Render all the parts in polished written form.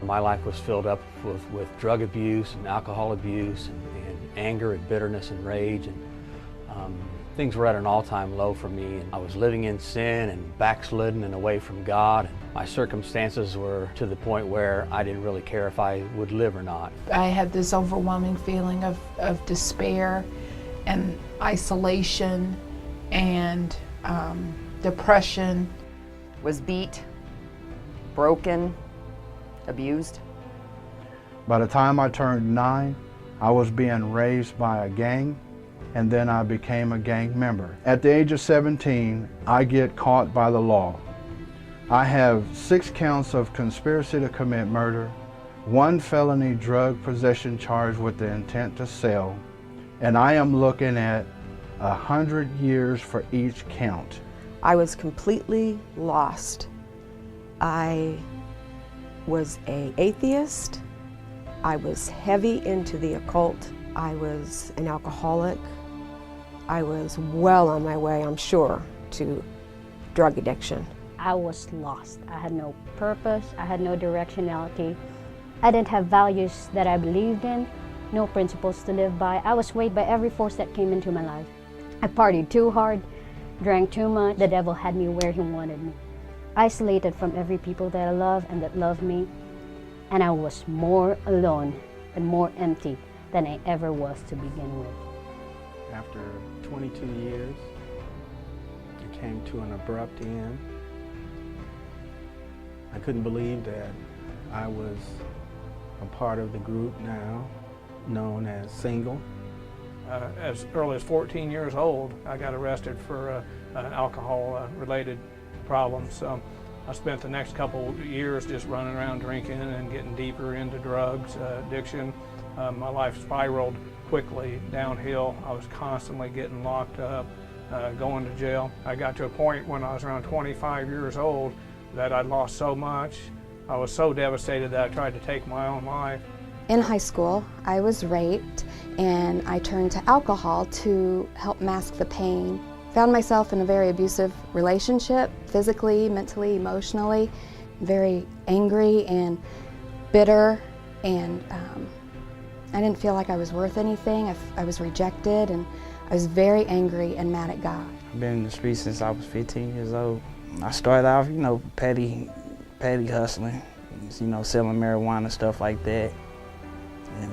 My life was filled up with drug abuse and alcohol abuse and anger and bitterness and rage. And things were at an all-time low for me. And I was living in sin and backslidden and away from God. And my circumstances were to the point where I didn't really care if I would live or not. I had this overwhelming feeling of despair and isolation and depression. Was beat, broken, abused. By the time I turned 9, I was being raised by a gang, and then I became a gang member. At the age of 17, I get caught by the law. I have 6 counts of conspiracy to commit murder, 1 felony drug possession charge with the intent to sell, and I am looking at 100 years for each count. I was completely lost. I was an atheist. I was heavy into the occult. I was an alcoholic. I was well on my way, I'm sure, to drug addiction. I was lost. I had no purpose. I had no directionality. I didn't have values that I believed in, no principles to live by. I was swayed by every force that came into my life. I partied too hard, drank too much. The devil had me where he wanted me. Isolated from every people that I love and that loved me. And I was more alone and more empty than I ever was to begin with. After 22 years, it came to an abrupt end. I couldn't believe that I was a part of the group now known as Single. As early as 14 years old, I got arrested for an alcohol-related problem. So I spent the next couple of years just running around drinking and getting deeper into drugs, addiction. My life spiraled quickly downhill. I was constantly getting locked up, going to jail. I got to a point when I was around 25 years old that I'd lost so much. I was so devastated that I tried to take my own life. In high school, I was raped, and I turned to alcohol to help mask the pain. Found myself in a very abusive relationship, physically, mentally, emotionally, very angry and bitter, and I didn't feel like I was worth anything. I was rejected, and I was very angry and mad at God. I've been in the streets since I was 15 years old. I started off, petty hustling, selling marijuana, stuff like that. And,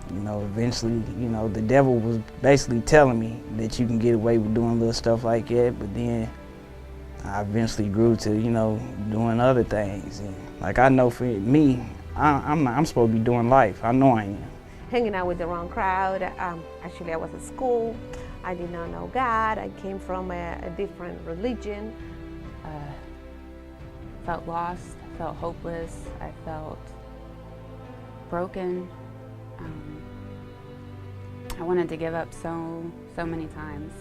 eventually, the devil was basically telling me that you can get away with doing little stuff like that, but then I eventually grew to, doing other things. And like, I know for me, I'm supposed to be doing life. I know I am. Hanging out with the wrong crowd. Actually, I was at school. I did not know God. I came from a different religion. Felt lost, felt hopeless, I felt broken. I wanted to give up so many times.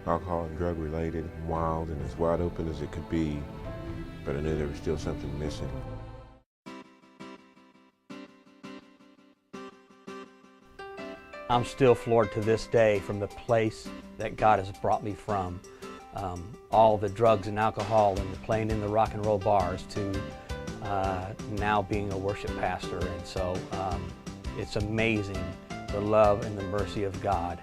Alcohol and drug related, wild and as wide open as it could be, but I knew there was still something missing. I'm still floored to this day from the place that God has brought me from. All the drugs and alcohol and playing in the rock and roll bars to now being a worship pastor. And so it's amazing the love and the mercy of God.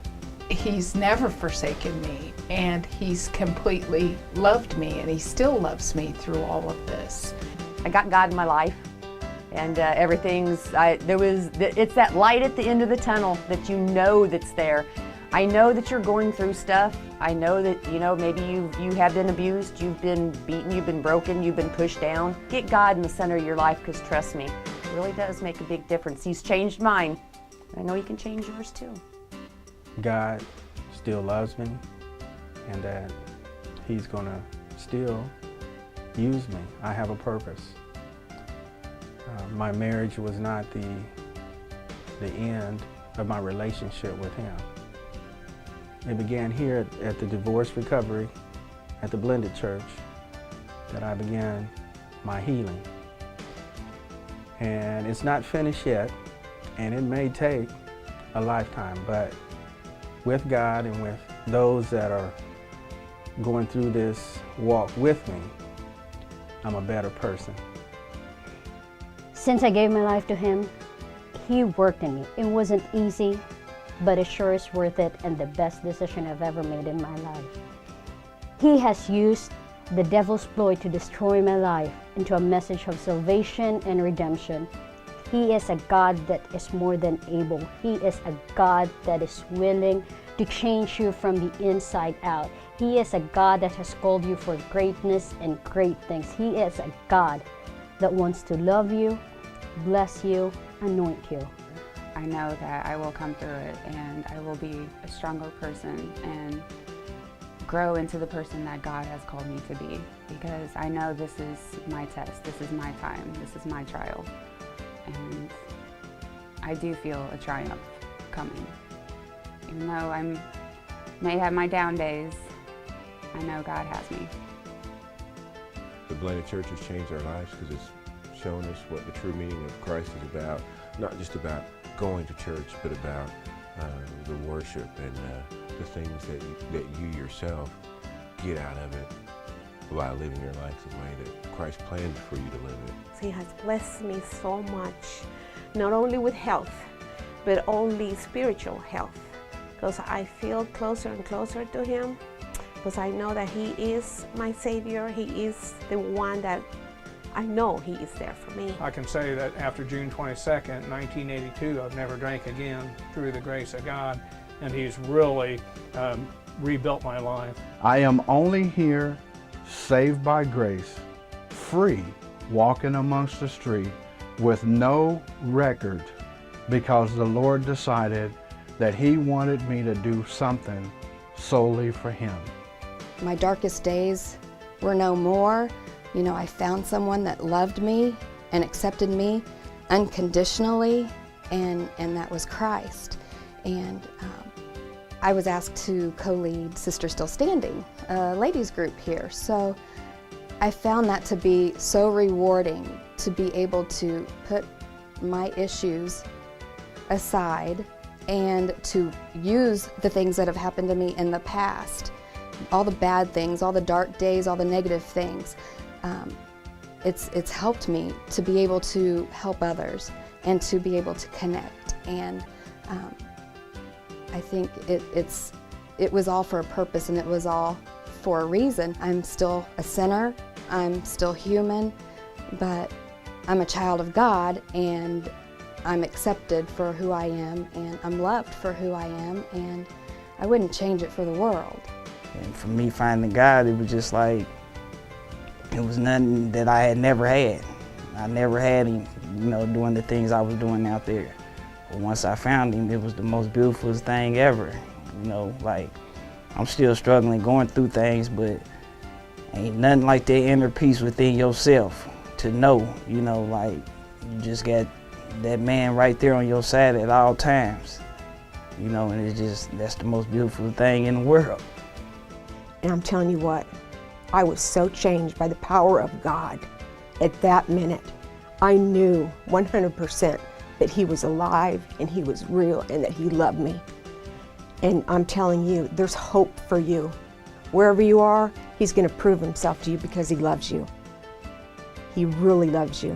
He's never forsaken me, and He's completely loved me, and He still loves me through all of this. I got God in my life, and it's that light at the end of the tunnel that that's there. I know that you're going through stuff. I know that, maybe you have been abused, you've been beaten, you've been broken, you've been pushed down. Get God in the center of your life, because trust me, it really does make a big difference. He's changed mine. I know He can change yours too. God still loves me, and that He's gonna still use me. I have a purpose. My marriage was not the end of my relationship with Him. It began here at the divorce recovery at the Blended Church that I began my healing. And it's not finished yet, and it may take a lifetime, but with God and with those that are going through this walk with me, I'm a better person. Since I gave my life to Him, He worked in me. It wasn't easy, but it sure is worth it and the best decision I've ever made in my life. He has used the devil's ploy to destroy my life into a message of salvation and redemption. He is a God that is more than able. He is a God that is willing to change you from the inside out. He is a God that has called you for greatness and great things. He is a God that wants to love you, bless you, anoint you. I know that I will come through it and I will be a stronger person and grow into the person that God has called me to be, because I know this is my test, this is my time, this is my trial, and I do feel a triumph coming. Even though I may have my down days, I know God has me. The blended church has changed our lives because it's shown us what the true meaning of Christ is about, not just about going to church, but about the worship and the things that you yourself get out of it by living your life the way that Christ planned for you to live it. He has blessed me so much, not only with health, but only spiritual health, because I feel closer and closer to Him, because I know that He is my Savior. He is the one that I know He is there for me. I can say that after June 22nd, 1982, I've never drank again through the grace of God, and He's really rebuilt my life. I am only here, saved by grace, free, walking amongst the street, with no record, because the Lord decided that He wanted me to do something solely for Him. My darkest days were no more. You know, I found someone that loved me and accepted me unconditionally, and that was Christ. And I was asked to co-lead Sister Still Standing, a ladies group here. So I found that to be so rewarding, to be able to put my issues aside and to use the things that have happened to me in the past, all the bad things, all the dark days, all the negative things. It's helped me to be able to help others and to be able to connect. And I think it was all for a purpose, and it was all for a reason. I'm still a sinner, I'm still human, but I'm a child of God, and I'm accepted for who I am, and I'm loved for who I am, and I wouldn't change it for the world. And for me, finding God, it was just like, it was nothing that I had never had. I never had Him, you know, doing the things I was doing out there. But once I found Him, it was the most beautiful thing ever. You know, like, I'm still struggling, going through things, but ain't nothing like that inner peace within yourself to know, you know, like, you just got that man right there on your side at all times. You know, and it's just, that's the most beautiful thing in the world. And I'm telling you what, I was so changed by the power of God at that minute. I knew 100% that He was alive and He was real and that He loved me. And I'm telling you, there's hope for you. Wherever you are, He's going to prove Himself to you because He loves you. He really loves you.